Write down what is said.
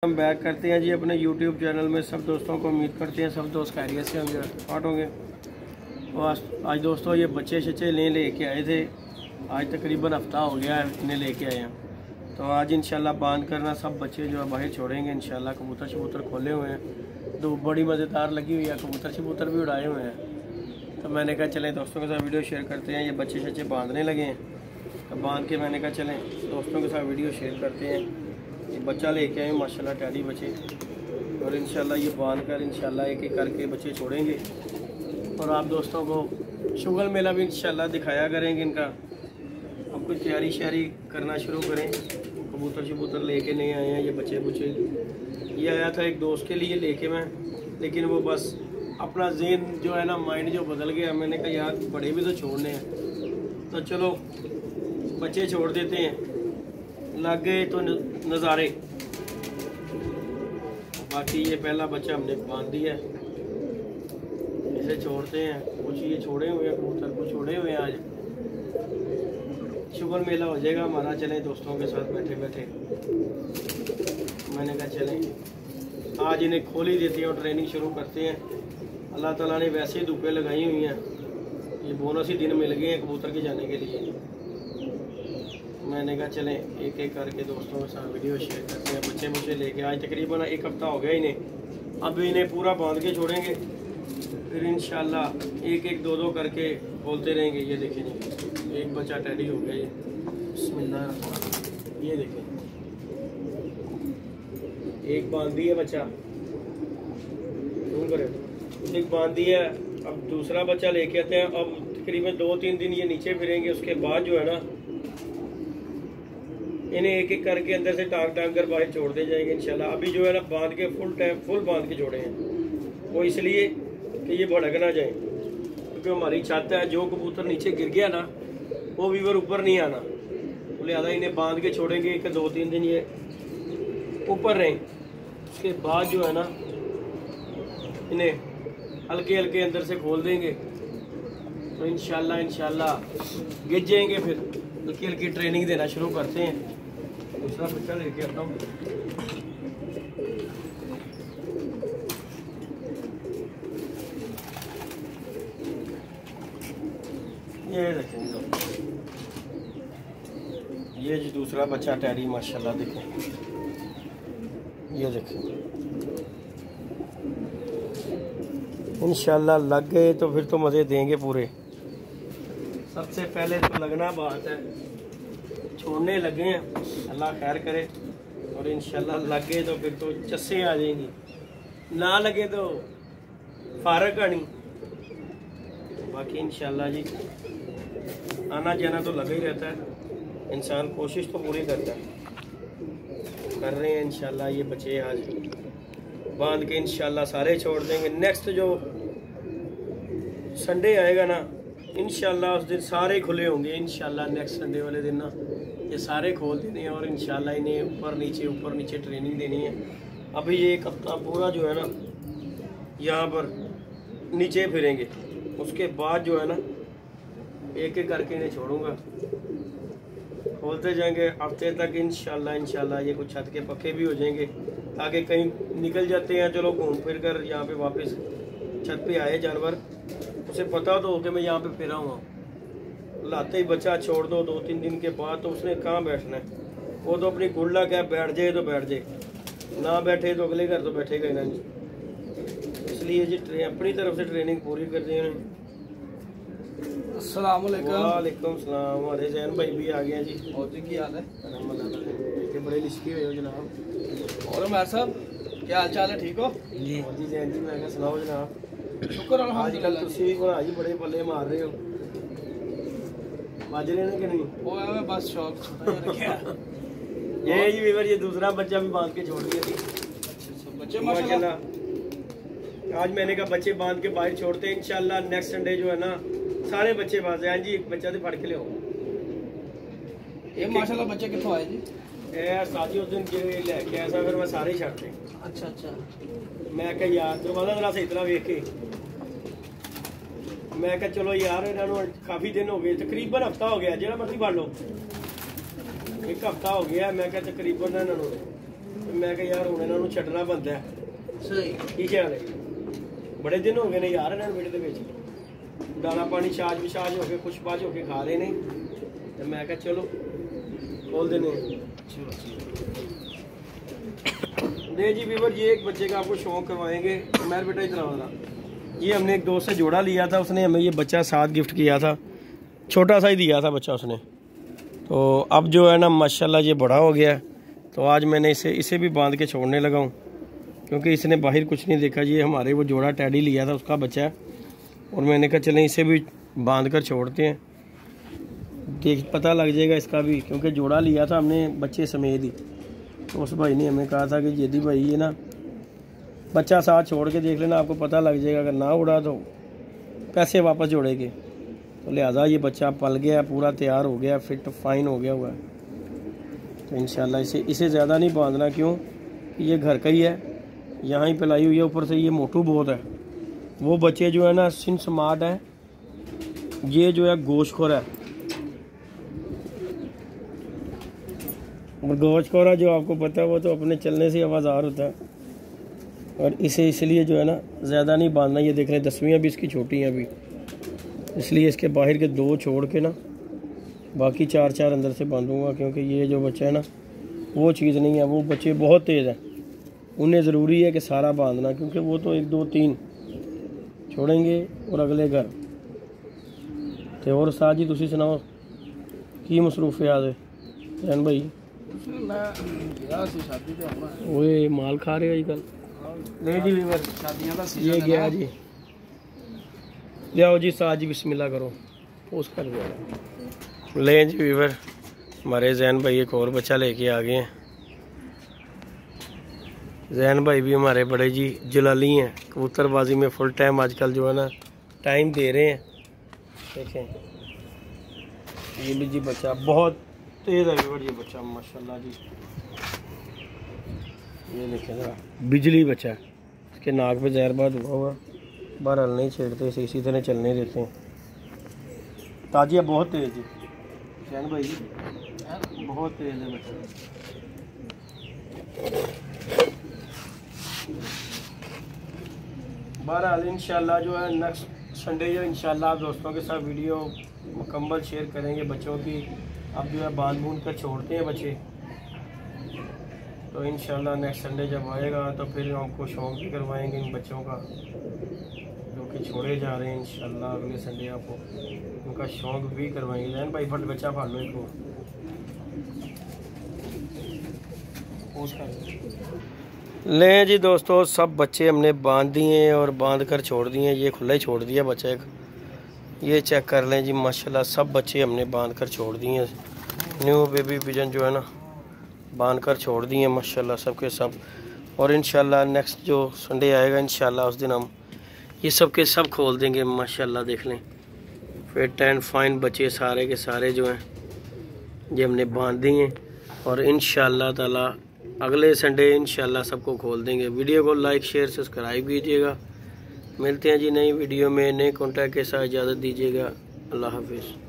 हम बैक करते हैं जी अपने YouTube चैनल में। सब दोस्तों को उम्मीद करते हैं सब दोस्त खैरियत से होंगे, स्टार्ट होंगे। तो आज दोस्तों ये बच्चे शच्चे लेके आए थे। आज तकरीबन हफ्ता हो गया है इतने लेके आए हैं। तो आज इंशाल्लाह बांध करना सब बच्चे जो है बाहर छोड़ेंगे इंशाल्लाह। कबूतर शबूतर खोले हुए हैं, तो बड़ी मज़ेदार लगी हुई है, कबूतर शबूतर भी उड़ाए हुए हैं। तो मैंने कहा चलें दोस्तों के साथ वीडियो शेयर करते हैं। ये बच्चे शच्चे बांधने लगे हैं, तो बांध के मैंने कहा चलें दोस्तों के साथ वीडियो शेयर करते हैं। ये बच्चा लेके आए माशाल्लाह टैडी बच्चे, और इंशाल्लाह ये बांध कर इंशाल्लाह एक एक करके बच्चे छोड़ेंगे। और आप दोस्तों को शुगल मेला भी इंशाल्लाह दिखाया करेंगे इनका। अब कुछ तैयारी शयारी करना शुरू करें। कबूतर शबूतर लेके नहीं आए हैं ये बच्चे बुच्चे। ये आया था एक दोस्त के लिए लेके मैं, लेकिन वो बस अपना ज़हन जो है ना माइंड जो बदल गया। मैंने कहा यार बड़े भी तो छोड़ने हैं, तो चलो बच्चे छोड़ देते हैं। लग गए तो नज़ारे। बाकी ये पहला बच्चा हमने बांध दिया है, इसे छोड़ते हैं। कुछ ये छोड़े हुए हैं कबूतर, कुछ छोड़े हुए हैं। आज शुगर मेला हो जाएगा हमारा। चलें दोस्तों के साथ बैठे बैठे मैंने कहा चलें आज इन्हें खोल ही देते हैं और ट्रेनिंग शुरू करते हैं। अल्लाह ताला ने वैसे ही धूपें लगाई हुई हैं, ये बोनस ही दिन मिल गए हैं कबूतर के जाने के लिए। मैंने कहा चलें एक एक करके दोस्तों के साथ वीडियो शेयर करते हैं। बच्चे मुझे लेके आज तकरीबन एक हफ्ता हो गया इन्हें। अब इन्हें पूरा बांध के छोड़ेंगे, फिर इंशाल्लाह एक एक दो दो करके खोलते रहेंगे। ये देखें जी एक बच्चा टैडी हो गया ये, बिस्मिल्लाह। ये देखें एक बांध दिया बच्चा, एक बांध दिया। अब दूसरा बच्चा लेके आते हैं। अब तकरीबन 2-3 दिन ये नीचे फिरेंगे, उसके बाद जो है ना इन्हें एक एक करके अंदर से टांग कर बाहर छोड़ दे जाएंगे इंशाल्लाह। अभी जो है ना बांध के फुल बांध के छोड़े हैं, वो इसलिए कि ये भड़क ना जाए, क्योंकि हमारी छत है। जो कबूतर नीचे गिर गया ना वो वीवर ऊपर नहीं आना, लिहाजा इन्हें बांध के छोड़ेंगे कि 2-3 दिन ये ऊपर रहें। उसके बाद जो है ना इन्हें हल्के हल्के अंदर से खोल देंगे, तो इंशाल्लाह गिर जाएंगे। फिर हल्की हल्की ट्रेनिंग देना शुरू करते हैं। दूसरा बच्चा लेके आता हूँ। ये देखेंगे ये जी दूसरा बच्चा टैडी माशाल्लाह देखें। ये देखें इंशाल्लाह लग गए तो फिर तो मज़े देंगे पूरे। सबसे पहले तो लगना बात है, छोड़ने लगे हैं अल्लाह खैर करे, और इंशाल्लाह लगे तो फिर तो चस्से आ जाएंगी, ना लगे तो फारक आनी। बाकी इंशाल्लाह जी आना जाना तो लगा ही रहता है, इंसान कोशिश तो पूरी करता है। कर रहे हैं इंशाल्लाह। ये बच्चे आज बांध के इंशाल्लाह सारे छोड़ देंगे। नेक्स्ट जो संडे आएगा ना इंशाल्लाह उस दिन सारे खुले होंगे इंशाल्लाह। नेक्स्ट संडे वाले दिन ना ये सारे खोल देने हैं, और इंशाल्लाह इन्हें ऊपर नीचे ट्रेनिंग देनी है। अभी ये एक हफ्ता पूरा जो है ना यहाँ पर नीचे फिरेंगे, उसके बाद जो है ना एक एक करके इन्हें छोड़ूंगा, खोलते जाएंगे हफ्ते तक इंशाल्लाह। ये कुछ छत के पक्के भी हो जाएंगे, ताकि कहीं निकल जाते हैं चलो घूम फिर कर यहाँ पे वापस छत पे आए जानवर, उसे पता तो हो कि मैं यहाँ पे फिरा हुआ। लाते ही बच्चा छोड़ दो 2-3 दिन के बाद, तो उसने कहाँ बैठना है। वो तो अपनी गुल्ला क्या बैठ जाए तो बैठ जाए, ना बैठे तो अगले घर तो बैठेगा ही ना जी। इसलिए जी अपनी तरफ से ट्रेनिंग पूरी कर दी है। अस्सलाम वालेकुम सलाम। हमारे जैन भाई भी आ गए जी। और जी की हाल है? बड़े लिस्की हुए हो जनाब। और उमर साहब क्या हाल चाल है? ठीक हो जी? जी जैन जी मैं सुनाओ जनाब। शुक्र अल्हम्दुलिल्लाह। तुसी भरा जी बड़े पल्ले मार रहे हो, बाज रहे हैं कि नहीं? वो है बस शौक छोटा रखा। ये जी वीवर ये दूसरा बच्चा भी बांध के छोड़ दिया थी। बच्चे माशाल्लाह आज मैंने कहा बच्चे बांध के बाहर छोड़ते हैं इंशाल्लाह। नेक्स्ट संडे जो है ना सारे बच्चे बांध जाए जी। एक बच्चा तो फड़ के ले ये माशाल्लाह बच्चे कितों आए जी? साथी उस दिन लेके आया, फिर मैं सारे ही छड़ते। अच्छा मैं क्या यार दरवाजा जरा सही तरह वेख के मैं क्या चलो यार इन्होंने काफ़ी दिन हो गए, तकरीबन हफ्ता हो गया, जो मर्जी पढ़ लो, एक हफ्ता हो गया। मैं क्या तकरीबन इन्होंने मैं कहा यार हुण इन्हां नूं छड्डना बनदा है। सही की ख्याल है? बड़े दिन हो गए ने यार इन्हां विड दे विच दाना पानी छाछ विछाछ हो के खुश पाछ हो के खा रहे ने ते मैं कहा चलो खोल देने। नहीं जी वीवर, ये एक बच्चे का आपको शौक करवाएंगे। मेरे बेटा इतना वाला, ये हमने एक दोस्त से जोड़ा लिया था, उसने हमें ये बच्चा साथ गिफ्ट किया था, छोटा सा ही दिया था बच्चा उसने। तो अब जो है ना माशाल्लाह ये बड़ा हो गया है। तो आज मैंने इसे भी बांध के छोड़ने लगा हूँ, क्योंकि इसने बाहर कुछ नहीं देखा। ये हमारे वो जोड़ा टैडी लिया था उसका बच्चा है, और मैंने कहा चलें इसे भी बांध कर छोड़ते हैं, देख पता लग जाएगा इसका भी, क्योंकि जोड़ा लिया था हमने बच्चे समेत ही। तो उस भाई ने हमें कहा था कि यदि भाई ये ना बच्चा साथ छोड़ के देख लेना, आपको पता लग जाएगा, अगर ना उड़ा तो पैसे वापस जोड़ेंगे। तो लिहाजा ये बच्चा पल गया, पूरा तैयार हो गया, फिट फाइन हो गया हुआ है। तो इंशाल्लाह इसे ज़्यादा नहीं बांधना, क्यों ये घर का ही है, यहाँ ही पिलाई हुई है। ऊपर से ये मोटू बहुत है। वो बच्चे जो है ना सिन स्मार्ट है, ये जो है गोश्तखोर है। और गोश्तखोर जो आपको पता है वो तो अपने चलने से आवाज़ार होता है, और इसे इसलिए जो है ना ज़्यादा नहीं बांधना। ये देख रहे हैं 10वीं भी इसकी छोटी हैं अभी, इसलिए इसके बाहर के 2 छोड़ के ना बाकी 4 अंदर से बांधूंगा, क्योंकि ये जो बच्चा है ना वो चीज़ नहीं है। वो बच्चे बहुत तेज़ हैं, उन्हें ज़रूरी है कि सारा बांधना, क्योंकि वो तो 1 2 3 छोड़ेंगे और अगले घर। तो और साथ जी तुसी सुनाओ की मसरूफियात है जैन भाई? ओए माल खा रहे हो आजकल? नहीं जी वीवर, ये गया जी, लियाओ जी साथ जी बिस्मिल्लाह करो, पोस्ट कर दिया। ले जी वीवर, हमारे जैन भाई एक और बच्चा लेके आ गए हैं। जैन भाई भी हमारे बड़े जी जलाली हैं, कबूतरबाजी में फुल टाइम आजकल जो है ना टाइम दे रहे हैं। देखें ये भी जी बच्चा बहुत तेज़ है वीवर, ये बच्चा माशाल्लाह जी। ये देखें ज़रा बिजली बच्चा है, इसके नाक पे जहरबाद हुआ हुआ, बहरहाल नहीं छेड़ते इसे, इसी तरह चलने देते हैं। ताजिया बहुत तेज़ है जैन भाई, बहुत तेज़ है बच्चा। बहरहाल इंशाल्लाह जो है नेक्स्ट संडे जो इंशाल्लाह आप दोस्तों के साथ वीडियो मुकम्मल शेयर करेंगे बच्चों की। अब जो है बांध बूंद कर छोड़ते हैं बच्चे, तो इंशाल्लाह नेक्स्ट संडे जब आएगा तो फिर आपको शौक भी करवाएंगे इन बच्चों का जो कि छोड़े जा रहे हैं। इंशाल्लाह अगले संडे आपको उनका शौक भी करवाएंगे। जैन भाई फट बच्चा फाड़ लो इसको। ले जी दोस्तों, सब बच्चे हमने बांध दिए और बांध कर छोड़ दिए। ये खुला ही छोड़ दिया बच्चा एक, ये चेक कर लें जी माशाल्लाह, सब बच्चे हमने बांध कर छोड़ दिए। न्यू बेबी पिजन जो है ना बांध कर छोड़ दिए माशाल्लाह सब के सब। और इंशाल्लाह नेक्स्ट जो संडे आएगा इंशाल्लाह उस दिन हम ये सब के सब खोल देंगे माशाल्लाह। देख लें फिट एंड फाइन बच्चे सारे के सारे जो हैं ये हमने बांध दिए, और इंशाल्लाह ताला अगले संडे इंशाल्लाह सबको खोल देंगे। वीडियो को लाइक शेयर सब्सक्राइब कीजिएगा। मिलते हैं जी नई वीडियो में नए कॉन्टैक्ट के साथ, इजाज़त दीजिएगा। अल्लाह हाफिज़।